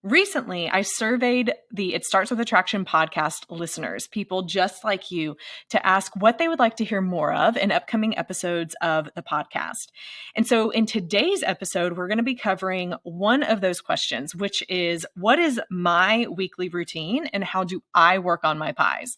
Recently, I surveyed the It Starts with Attraction podcast listeners, people just like you, to ask what they would like to hear more of in upcoming episodes of the podcast. And so in today's episode, we're going to be covering one of those questions, which is, what is my weekly routine and how do I work on my pies?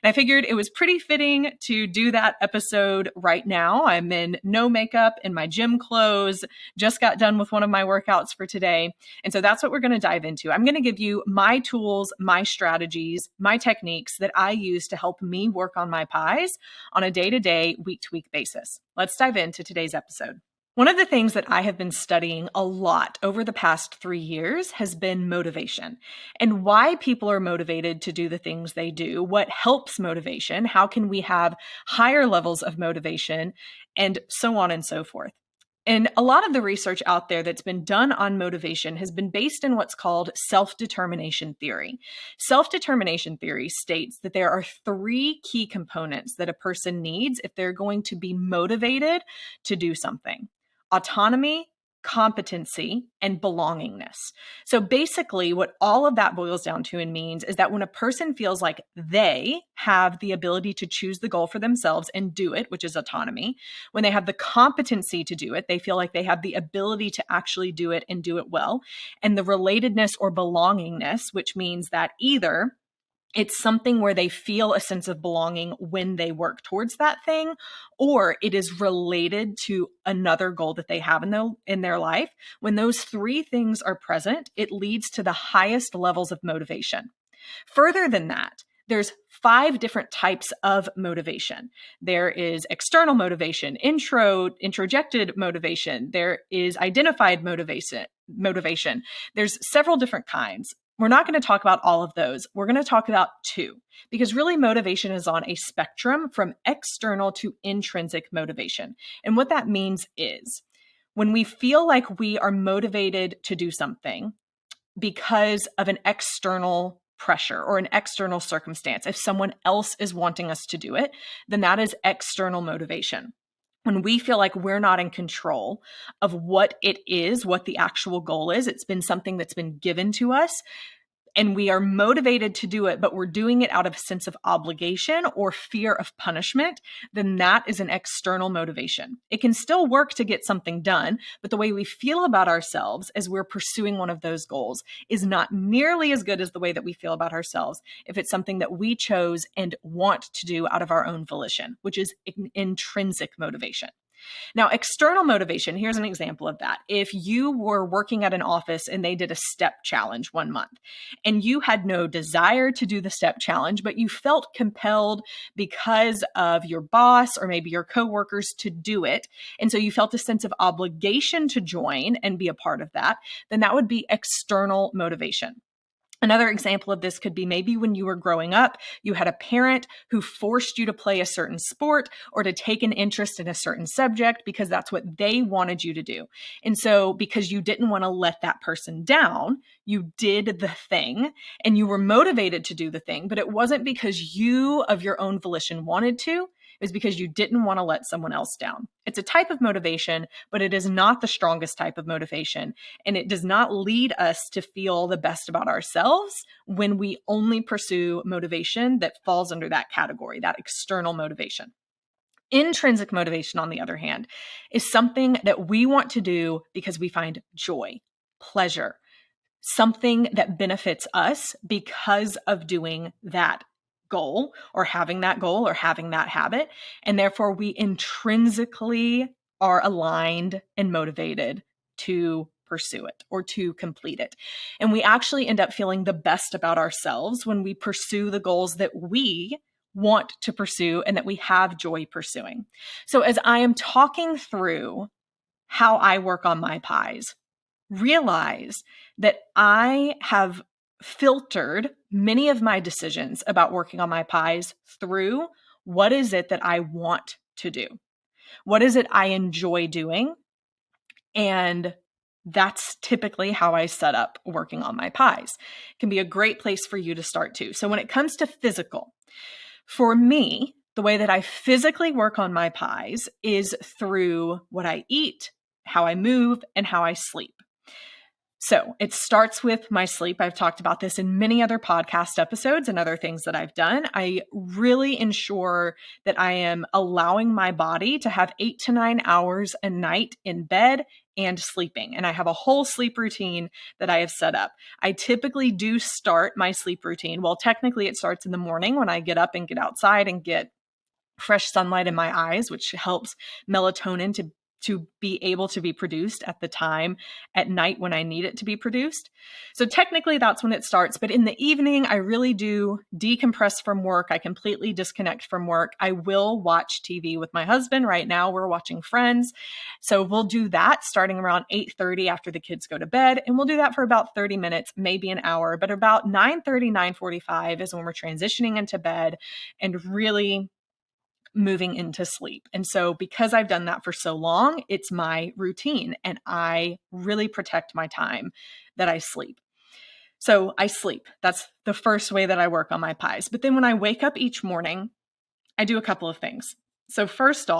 And I figured it was pretty fitting to do that episode right now. I'm in no makeup, in my gym clothes, just got done with one of my workouts for today. And so that's what we're going to dive into. I'm going to give you my tools, my strategies, my techniques that I use to help me work on my pies on a day-to-day, week-to-week basis. Let's dive into today's episode. One of the things that I have been studying a lot over the past 3 years has been motivation and why people are motivated to do the things they do. What helps motivation? How can we have higher levels of motivation? And so on and so forth. And a lot of the research out there that's been done on motivation has been based in what's called self-determination theory. Self-determination theory states that there are 3 key components that a person needs if they're going to be motivated to do something: autonomy, competency, and belongingness. So basically, what all of that boils down to and means is that when a person feels like they have the ability to choose the goal for themselves and do it, which is autonomy, when they have the competency to do it, they feel like they have the ability to actually do it and do it well, and the relatedness or belongingness, which means that either it's something where they feel a sense of belonging when they work towards that thing, or it is related to another goal that they have in their life. When those 3 things are present, it leads to the highest levels of motivation. Further than that, there's 5 different types of motivation. There is external motivation, introjected motivation. There is identified motivation. There's several different kinds. We're not going to talk about all of those. We're going to talk about 2, because really motivation is on a spectrum from external to intrinsic motivation. And what that means is when we feel like we are motivated to do something because of an external pressure or an external circumstance, if someone else is wanting us to do it, then that is external motivation. When we feel like we're not in control of what it is, what the actual goal is, it's been something that's been given to us, and we are motivated to do it, but we're doing it out of a sense of obligation or fear of punishment, then that is an external motivation. It can still work to get something done, but the way we feel about ourselves as we're pursuing one of those goals is not nearly as good as the way that we feel about ourselves if it's something that we chose and want to do out of our own volition, which is intrinsic motivation. Now, external motivation, here's an example of that. If you were working at an office and they did a step challenge one month and you had no desire to do the step challenge, but you felt compelled because of your boss or maybe your coworkers to do it, and so you felt a sense of obligation to join and be a part of that, then that would be external motivation. Another example of this could be maybe when you were growing up, you had a parent who forced you to play a certain sport or to take an interest in a certain subject because that's what they wanted you to do. And so because you didn't want to let that person down, you did the thing and you were motivated to do the thing, but it wasn't because you of your own volition wanted to. It was because you didn't want to let someone else down. It's a type of motivation, but it is not the strongest type of motivation. And it does not lead us to feel the best about ourselves when we only pursue motivation that falls under that category, that external motivation. Intrinsic motivation, on the other hand, is something that we want to do because we find joy, pleasure, something that benefits us because of doing that goal or having that habit. And therefore we intrinsically are aligned and motivated to pursue it or to complete it. And we actually end up feeling the best about ourselves when we pursue the goals that we want to pursue and that we have joy pursuing. So as I am talking through how I work on my pies, realize that I have filtered many of my decisions about working on my pies through what is it that I want to do? What is it I enjoy doing? And that's typically how I set up working on my pies. It can be a great place for you to start too. So when it comes to physical, for me, the way that I physically work on my pies is through what I eat, how I move, and how I sleep. So it starts with my sleep. I've talked about this in many other podcast episodes and other things that I've done. I really ensure that I am allowing my body to have 8 to 9 hours a night in bed and sleeping. And I have a whole sleep routine that I have set up. I typically do start my sleep routine. Well, technically it starts in the morning when I get up and get outside and get fresh sunlight in my eyes, which helps melatonin to be able to be produced at the time at night when I need it to be produced. So technically that's when it starts. But in the evening, I really do decompress from work. I completely disconnect from work. I will watch TV with my husband. Right now we're watching Friends. So we'll do that starting around 8:30 after the kids go to bed. And we'll do that for about 30 minutes, maybe an hour. But about 9:30, 9:45 is when we're transitioning into bed and really moving into sleep. And so because I've done that for so long, it's my routine and I really protect my time that I sleep. So I sleep. That's the first way that I work on my PIES. But then when I wake up each morning, I do a couple of things. So first of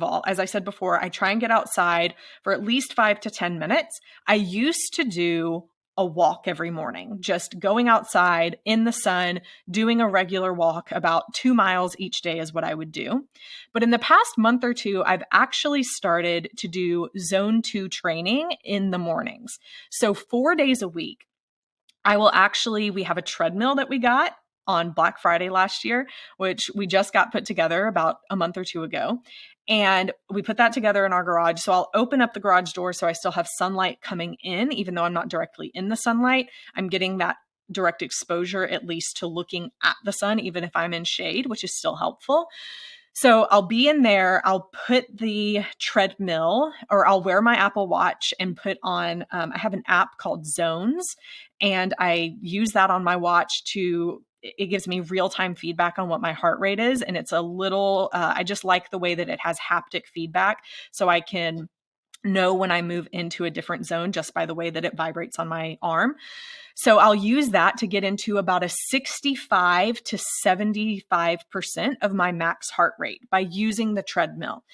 all, as I said before, I try and get outside for at least 5 to 10 minutes. I used to do a walk every morning, just going outside in the sun, doing a regular walk about 2 miles each day is what I would do. But in the past month or two, I've actually started to do zone 2 training in the mornings. So 4 days a week, we have a treadmill that we got on Black Friday last year, which we just got put together about a month or two ago. And we put that together in our garage. So I'll open up the garage door so I still have sunlight coming in, even though I'm not directly in the sunlight. I'm getting that direct exposure, at least to looking at the sun, even if I'm in shade, which is still helpful. So I'll be in there, I'll put the treadmill, or I'll wear my Apple Watch and put on, I have an app called Zones, and I use that on my watch it gives me real-time feedback on what my heart rate is. And it's a little, I just like the way that it has haptic feedback. So I can know when I move into a different zone just by the way that it vibrates on my arm. So I'll use that to get into about a 65 to 75% of my max heart rate by using the treadmill.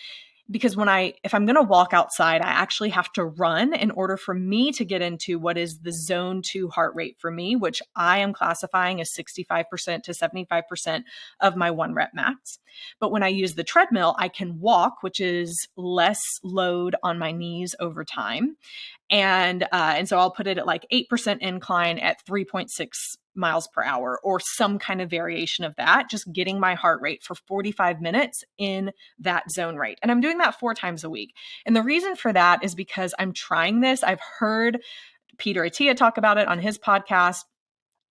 Because if I'm going to walk outside, I actually have to run in order for me to get into what is the zone 2 heart rate for me, which I am classifying as 65% to 75% of my 1 rep max. But when I use the treadmill, I can walk, which is less load on my knees over time. And so I'll put it at like 8% incline at 3.6 miles per hour or some kind of variation of that, just getting my heart rate for 45 minutes in that zone rate. And I'm doing that 4 times a week. And the reason for that is because I'm trying this. I've heard Peter Attia talk about it on his podcast,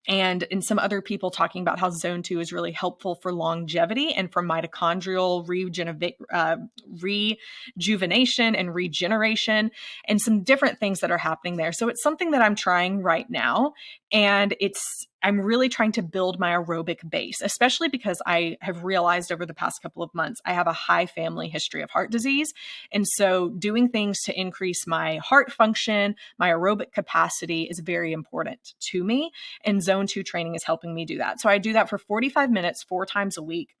and in some other people talking about how zone 2 is really helpful for longevity and for mitochondrial rejuvenation and regeneration and some different things that are happening there. So it's something that I'm trying right now. And I'm really trying to build my aerobic base, especially because I have realized over the past couple of months, I have a high family history of heart disease. And so doing things to increase my heart function, my aerobic capacity is very important to me. And zone 2 training is helping me do that. So I do that for 45 minutes, 4 times a week.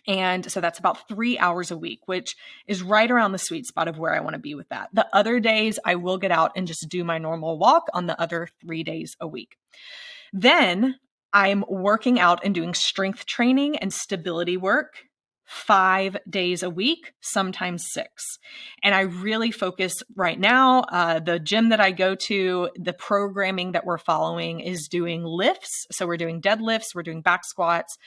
And so that's about 3 hours a week, which is right around the sweet spot of where I want to be with that. The other days I will get out and just do my normal walk on the other 3 days a week. Then I'm working out and doing strength training and stability work 5 days a week, sometimes 6. And I really focus right now, the gym that I go to, the programming that we're following is doing lifts. So we're doing deadlifts, we're doing back squats,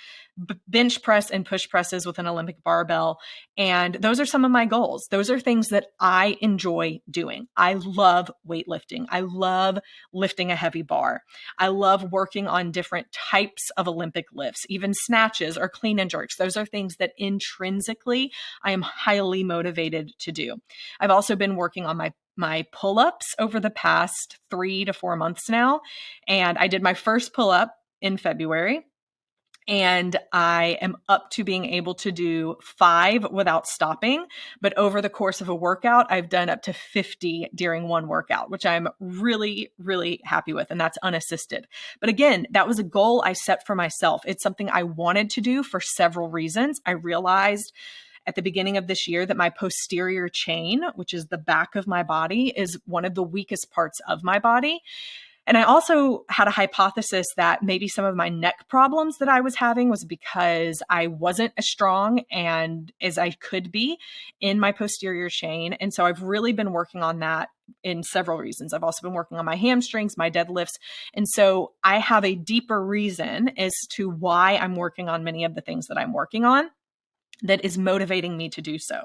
bench press and push presses with an Olympic barbell. And those are some of my goals. Those are things that I enjoy doing. I love weightlifting. I love lifting a heavy bar. I love working on different types of Olympic lifts, even snatches or clean and jerks. Those are things that intrinsically I am highly motivated to do. I've also been working on my pull-ups over the past 3 to 4 months now. And I did my first pull-up in February. And I am up to being able to do 5 without stopping. But over the course of a workout, I've done up to 50 during one workout, which I'm really, really happy with. And that's unassisted. But again, that was a goal I set for myself. It's something I wanted to do for several reasons. I realized at the beginning of this year that my posterior chain, which is the back of my body, is one of the weakest parts of my body. And I also had a hypothesis that maybe some of my neck problems that I was having was because I wasn't as strong and as I could be in my posterior chain. And so I've really been working on that in several reasons. I've also been working on my hamstrings, my deadlifts. And so I have a deeper reason as to why I'm working on many of the things that I'm working on that is motivating me to do so.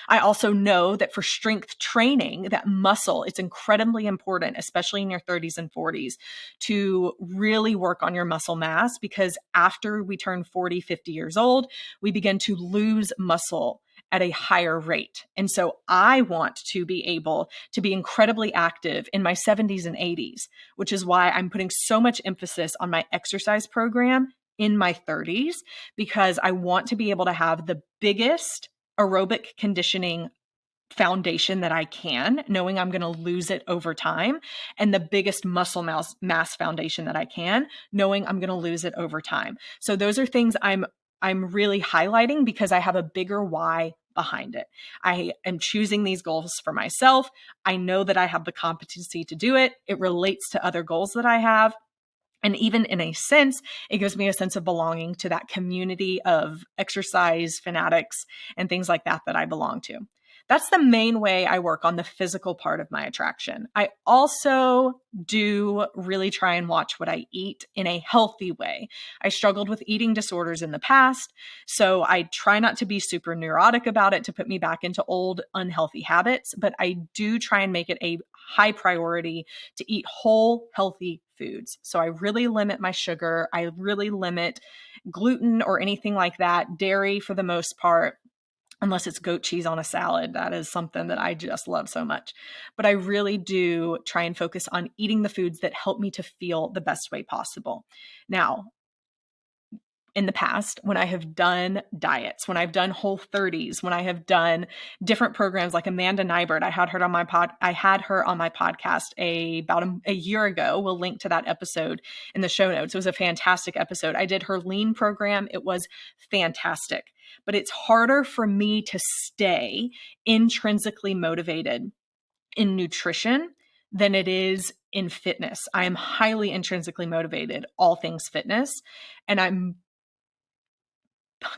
I also know that for strength training, that muscle, it's incredibly important, especially in your 30s and 40s, to really work on your muscle mass, because after we turn 40, 50 years old, we begin to lose muscle at a higher rate. And so I want to be able to be incredibly active in my 70s and 80s, which is why I'm putting so much emphasis on my exercise program in my 30s, because I want to be able to have the biggest aerobic conditioning foundation that I can, knowing I'm going to lose it over time, and the biggest muscle mass foundation that I can, knowing I'm going to lose it over time. So those are things I'm really highlighting because I have a bigger why behind it. I am choosing these goals for myself. I know that I have the competency to do it. It relates to other goals that I have. And even in a sense, it gives me a sense of belonging to that community of exercise fanatics and things like that that I belong to. That's the main way I work on the physical part of my attraction. I also do really try and watch what I eat in a healthy way. I struggled with eating disorders in the past, so I try not to be super neurotic about it to put me back into old unhealthy habits, but I do try and make it a high priority to eat whole, healthy foods. So I really limit my sugar. I really limit gluten or anything like that, dairy for the most part, unless it's goat cheese on a salad. That is something that I just love so much. But I really do try and focus on eating the foods that help me to feel the best way possible. Now, in the past, when I have done diets, when I've done Whole30s, when I have done different programs like Amanda Nybert, I had her on my podcast about a year ago. We'll link to that episode in the show notes. It was a fantastic episode. I did her lean program. It was fantastic, but it's harder for me to stay intrinsically motivated in nutrition than it is in fitness. I am highly intrinsically motivated, all things fitness, and I'm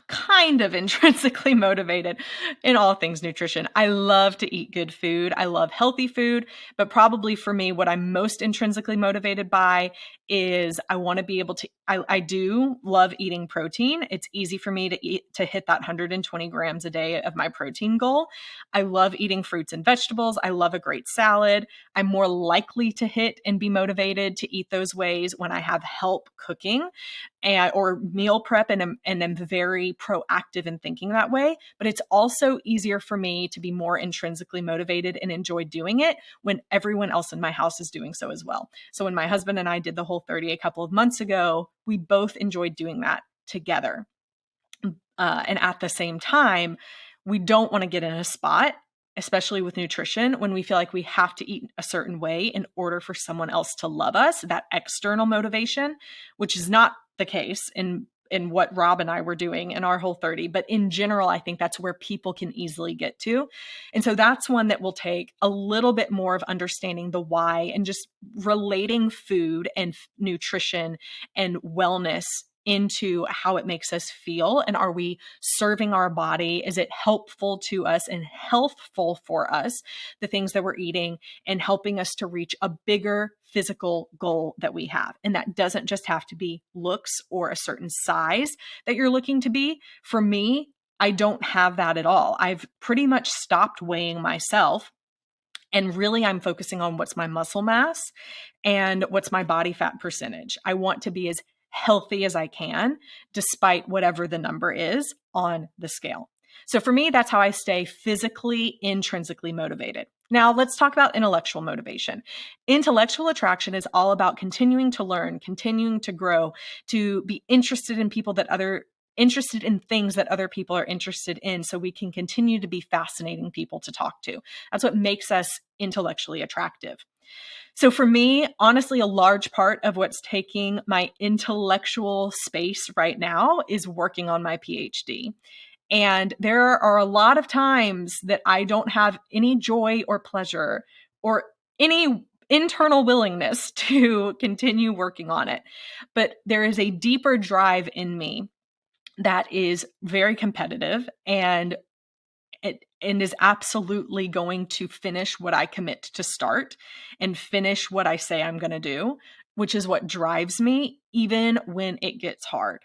kind of intrinsically motivated in all things nutrition. I love to eat good food. I love healthy food, but probably for me, what I'm most intrinsically motivated by is I want to be able to, I do love eating protein. It's easy for me to hit that 120 grams a day of my protein goal. I love eating fruits and vegetables. I love a great salad. I'm more likely to hit and be motivated to eat those ways when I have help cooking or meal prep and am very proactive in thinking that way. But it's also easier for me to be more intrinsically motivated and enjoy doing it when everyone else in my house is doing so as well. So when my husband and I did the Whole30 a couple of months ago, we both enjoyed doing that together. And at the same time, we don't want to get in a spot, especially with nutrition, when we feel like we have to eat a certain way in order for someone else to love us, that external motivation, which is not the case in what Rob and I were doing in our Whole30. But in general, I think that's where people can easily get to. And so that's one that will take a little bit more of understanding the why and just relating food and nutrition and wellness into how it makes us feel. And are we serving our body? Is it helpful to us and healthful for us, the things that we're eating, and helping us to reach a bigger physical goal that we have? And that doesn't just have to be looks or a certain size that you're looking to be. For me, I don't have that at all. I've pretty much stopped weighing myself. And really, I'm focusing on what's my muscle mass and what's my body fat percentage. I want to be as healthy as I can, despite whatever the number is on the scale. So for me, that's how I stay physically, intrinsically motivated. Now, let's talk about intellectual motivation. Intellectual attraction is all about continuing to learn, continuing to grow, to be interested in things that other people are interested in, so we can continue to be fascinating people to talk to. That's what makes us intellectually attractive. So for me, honestly, a large part of what's taking my intellectual space right now is working on my PhD. And there are a lot of times that I don't have any joy or pleasure or any internal willingness to continue working on it. But there is a deeper drive in me that is very competitive and is absolutely going to finish what I commit to start and finish what I say I'm going to do, which is what drives me even when it gets hard.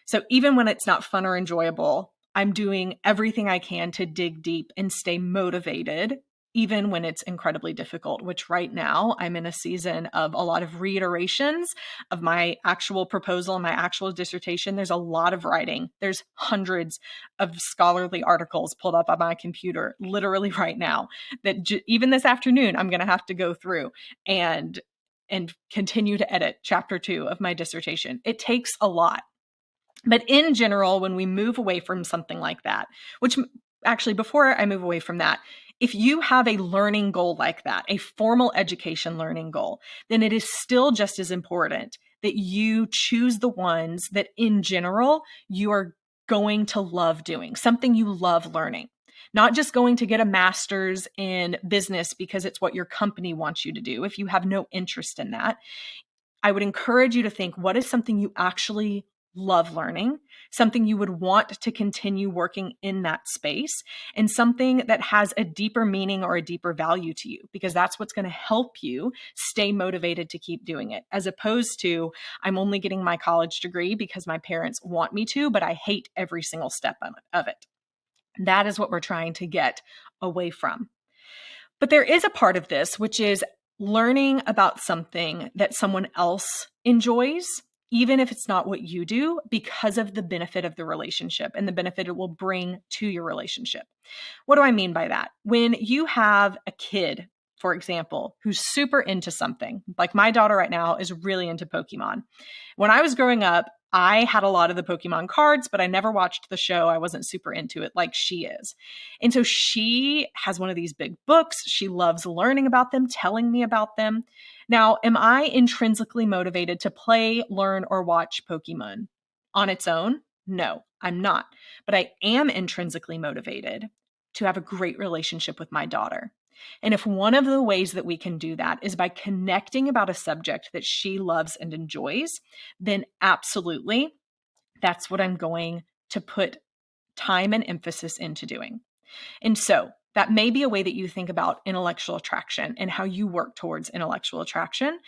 So even when it's not fun or enjoyable, I'm doing everything I can to dig deep and stay motivated, even when it's incredibly difficult, which right now I'm in a season of a lot of reiterations of my actual proposal, my actual dissertation. There's a lot of writing. There's hundreds of scholarly articles pulled up on my computer literally right now that even this afternoon, I'm going to have to go through and continue to edit chapter 2 of my dissertation. It takes a lot. But in general, when we move away from something like that, which actually, before I move away from that, if you have a learning goal like that, a formal education learning goal, then it is still just as important that you choose the ones that in general you are going to love doing, something you love learning. Not just going to get a master's in business because it's what your company wants you to do. If you have no interest in that, I would encourage you to think, what is something you actually love learning, something you would want to continue working in that space, and something that has a deeper meaning or a deeper value to you, because that's what's going to help you stay motivated to keep doing it, as opposed to, I'm only getting my college degree because my parents want me to, but I hate every single step of it. That is what we're trying to get away from. But there is a part of this, which is learning about something that someone else enjoys, even if it's not what you do, because of the benefit of the relationship and the benefit it will bring to your relationship. What do I mean by that? When you have a kid, for example, who's super into something, like my daughter right now is really into Pokemon. When I was growing up, I had a lot of the Pokemon cards, but I never watched the show. I wasn't super into it like she is. And so she has one of these big books. She loves learning about them, telling me about them. Now, am I intrinsically motivated to play, learn, or watch Pokemon on its own? No, I'm not. But I am intrinsically motivated to have a great relationship with my daughter. And if one of the ways that we can do that is by connecting about a subject that she loves and enjoys, then absolutely, that's what I'm going to put time and emphasis into doing. And so that may be a way that you think about intellectual attraction and how you work towards intellectual attraction.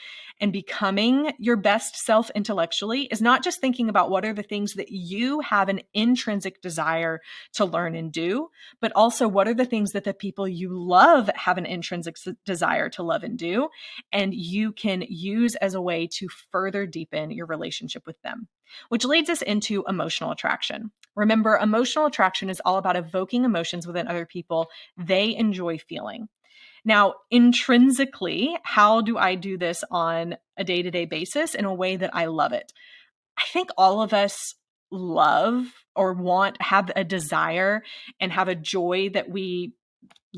And becoming your best self intellectually is not just thinking about what are the things that you have an intrinsic desire to learn and do, but also what are the things that the people you love have an intrinsic desire to love and do, and you can use as a way to further deepen your relationship with them. Which leads us into emotional attraction. Remember, emotional attraction is all about evoking emotions within other people they enjoy feeling. Now, intrinsically, how do I do this on a day-to-day basis in a way that I love it? I think all of us love or have a desire and have a joy that we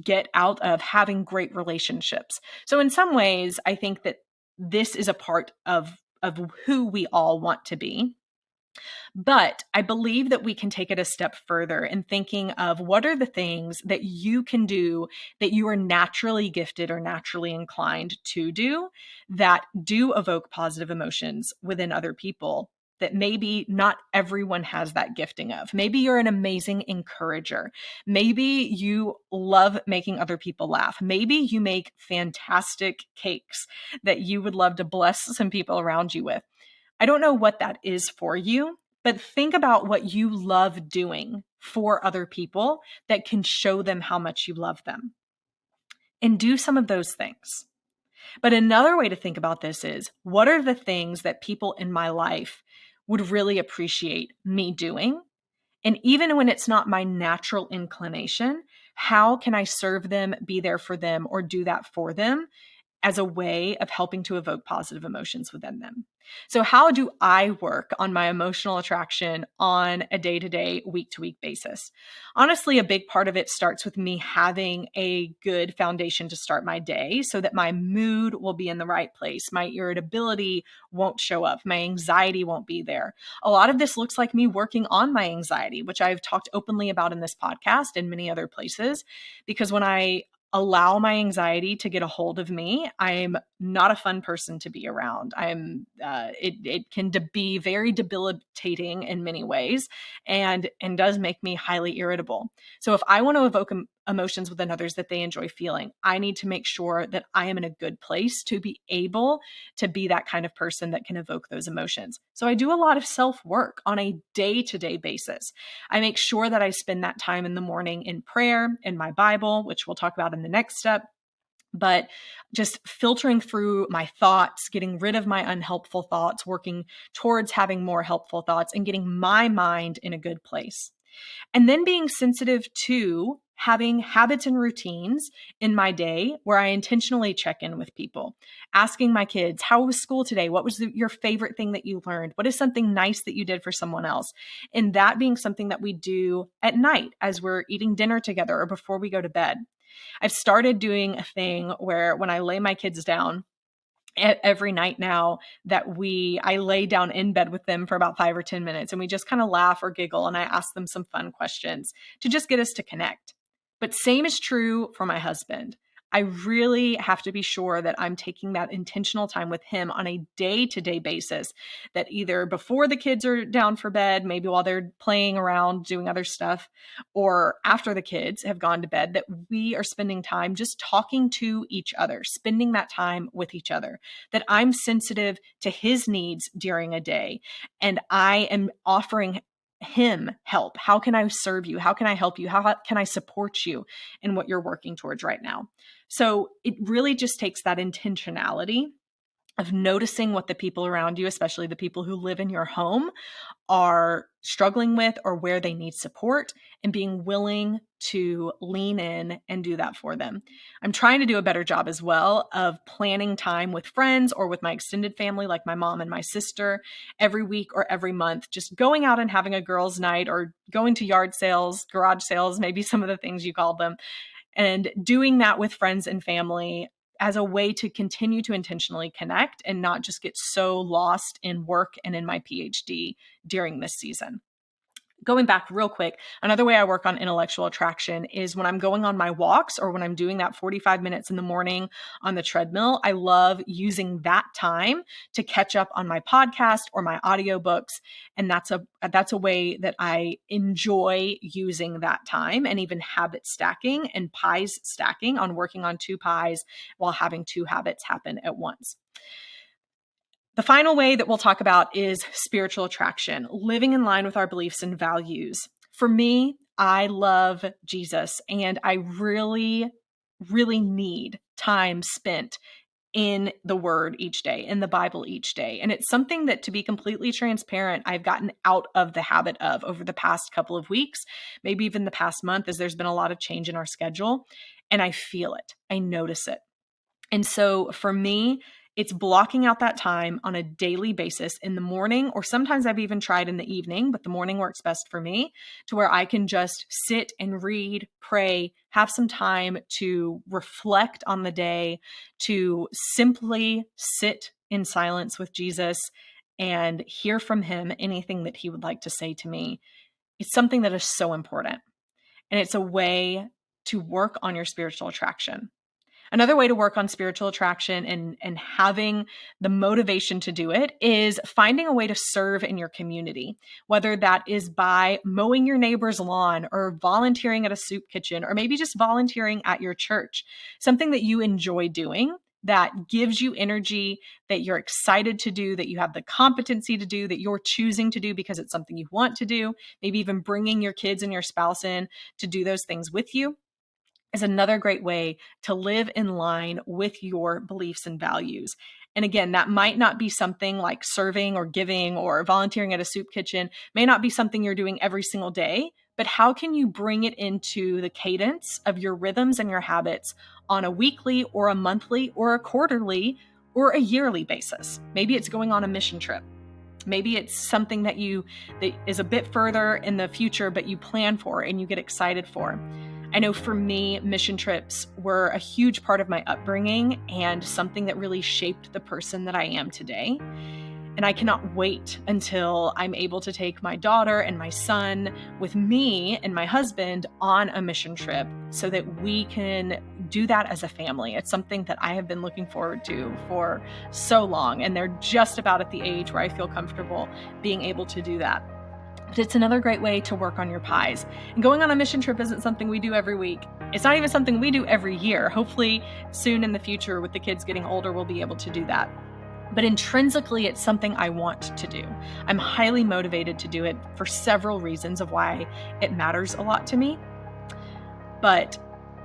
get out of having great relationships. So in some ways, I think that this is a part of who we all want to be. But I believe that we can take it a step further in thinking of what are the things that you can do that you are naturally gifted or naturally inclined to do that do evoke positive emotions within other people that maybe not everyone has that gifting of. Maybe you're an amazing encourager. Maybe you love making other people laugh. Maybe you make fantastic cakes that you would love to bless some people around you with. I don't know what that is for you, but think about what you love doing for other people that can show them how much you love them. And do some of those things. But another way to think about this is, what are the things that people in my life would really appreciate me doing? And even when it's not my natural inclination, how can I serve them, be there for them, or do that for them as a way of helping to evoke positive emotions within them. So how do I work on my emotional attraction on a day-to-day, week-to-week basis? Honestly, a big part of it starts with me having a good foundation to start my day so that my mood will be in the right place. My irritability won't show up. My anxiety won't be there. A lot of this looks like me working on my anxiety, which I've talked openly about in this podcast and many other places, because when I allow my anxiety to get a hold of me, I'm not a fun person to be around. It can be very debilitating in many ways, and does make me highly irritable. So if I want to evoke emotions within others that they enjoy feeling, I need to make sure that I am in a good place to be able to be that kind of person that can evoke those emotions. So I do a lot of self-work on a day-to-day basis. I make sure that I spend that time in the morning in prayer, in my Bible, which we'll talk about in the next step, but just filtering through my thoughts, getting rid of my unhelpful thoughts, working towards having more helpful thoughts, and getting my mind in a good place. And then being sensitive to having habits and routines in my day where I intentionally check in with people, asking my kids, how was school today? What was your favorite thing that you learned? What is something nice that you did for someone else? And that being something that we do at night as we're eating dinner together or before we go to bed. I've started doing a thing where when I lay my kids down, every night now that I lay down in bed with them for about 5 or 10 minutes and we just kind of laugh or giggle and I ask them some fun questions to just get us to connect. But same is true for my husband. I really have to be sure that I'm taking that intentional time with him on a day-to-day basis, that either before the kids are down for bed, maybe while they're playing around, doing other stuff, or after the kids have gone to bed, that we are spending time just talking to each other, spending that time with each other, that I'm sensitive to his needs during a day, and I am offering him help. How can I serve you? How can I help you? How can I support you in what you're working towards right now? So it really just takes that intentionality of noticing what the people around you, especially the people who live in your home, are struggling with or where they need support, and being willing to lean in and do that for them. I'm trying to do a better job as well of planning time with friends or with my extended family, like my mom and my sister, every week or every month, just going out and having a girls' night or going to yard sales, garage sales, maybe some of the things you call them, and doing that with friends and family as a way to continue to intentionally connect and not just get so lost in work and in my PhD during this season. Going back real quick, another way I work on intellectual attraction is when I'm going on my walks or when I'm doing that 45 minutes in the morning on the treadmill. I love using that time to catch up on my podcast or my audiobooks. And that's a way that I enjoy using that time, and even habit stacking and PIES stacking on working on 2 PIES while having 2 habits happen at once. The final way that we'll talk about is spiritual attraction, living in line with our beliefs and values. For me, I love Jesus, and I really, really need time spent in the Word each day, in the Bible each day. And it's something that, to be completely transparent, I've gotten out of the habit of over the past couple of weeks, maybe even the past month, as there's been a lot of change in our schedule. And I feel it. I notice it. And so for me, it's blocking out that time on a daily basis in the morning, or sometimes I've even tried in the evening, but the morning works best for me, to where I can just sit and read, pray, have some time to reflect on the day, to simply sit in silence with Jesus and hear from him anything that he would like to say to me. It's something that is so important. And it's a way to work on your spiritual attraction. Another way to work on spiritual attraction and having the motivation to do it is finding a way to serve in your community, whether that is by mowing your neighbor's lawn or volunteering at a soup kitchen, or maybe just volunteering at your church, something that you enjoy doing, that gives you energy, that you're excited to do, that you have the competency to do, that you're choosing to do because it's something you want to do, maybe even bringing your kids and your spouse in to do those things with you, is another great way to live in line with your beliefs and values. And again, that might not be something like serving or giving or volunteering at a soup kitchen, may not be something you're doing every single day, but how can you bring it into the cadence of your rhythms and your habits on a weekly or a monthly or a quarterly or a yearly basis? Maybe it's going on a mission trip. Maybe it's something that is a bit further in the future, but you plan for and you get excited for. I know for me, mission trips were a huge part of my upbringing and something that really shaped the person that I am today. And I cannot wait until I'm able to take my daughter and my son with me and my husband on a mission trip so that we can do that as a family. It's something that I have been looking forward to for so long, and they're just about at the age where I feel comfortable being able to do that. But it's another great way to work on your PIES. And going on a mission trip isn't something we do every week. It's not even something we do every year. Hopefully soon in the future, with the kids getting older, we'll be able to do that. But intrinsically, it's something I want to do. I'm highly motivated to do it for several reasons of why it matters a lot to me. But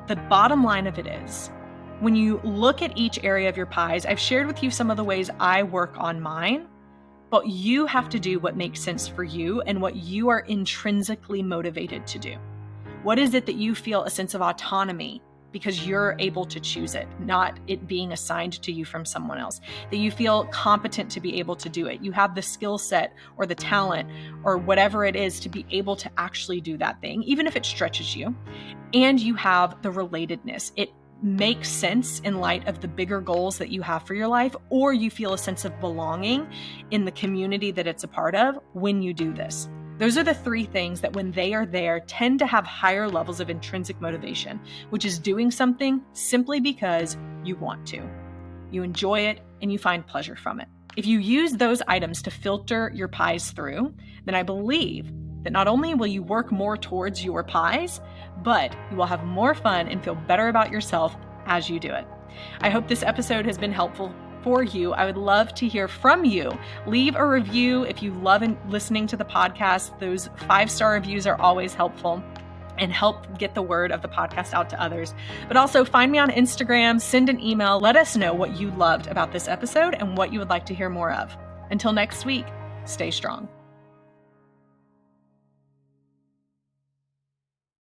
the bottom line of it is, when you look at each area of your PIES, I've shared with you some of the ways I work on mine, but you have to do what makes sense for you and what you are intrinsically motivated to do. What is it that you feel a sense of autonomy because you're able to choose it, not it being assigned to you from someone else, that you feel competent to be able to do it. You have the skill set or the talent or whatever it is to be able to actually do that thing, even if it stretches you. And you have the relatedness. It makes sense in light of the bigger goals that you have for your life, or you feel a sense of belonging in the community that it's a part of when you do this. Those are the three things that when they are there tend to have higher levels of intrinsic motivation, which is doing something simply because you want to. You enjoy it and you find pleasure from it. If you use those items to filter your PIES through, then I believe that not only will you work more towards your PIES, but you will have more fun and feel better about yourself as you do it. I hope this episode has been helpful for you. I would love to hear from you. Leave a review if you love listening to the podcast. Those 5-star reviews are always helpful and help get the word of the podcast out to others. But also find me on Instagram, send an email, let us know what you loved about this episode and what you would like to hear more of. Until next week, stay strong.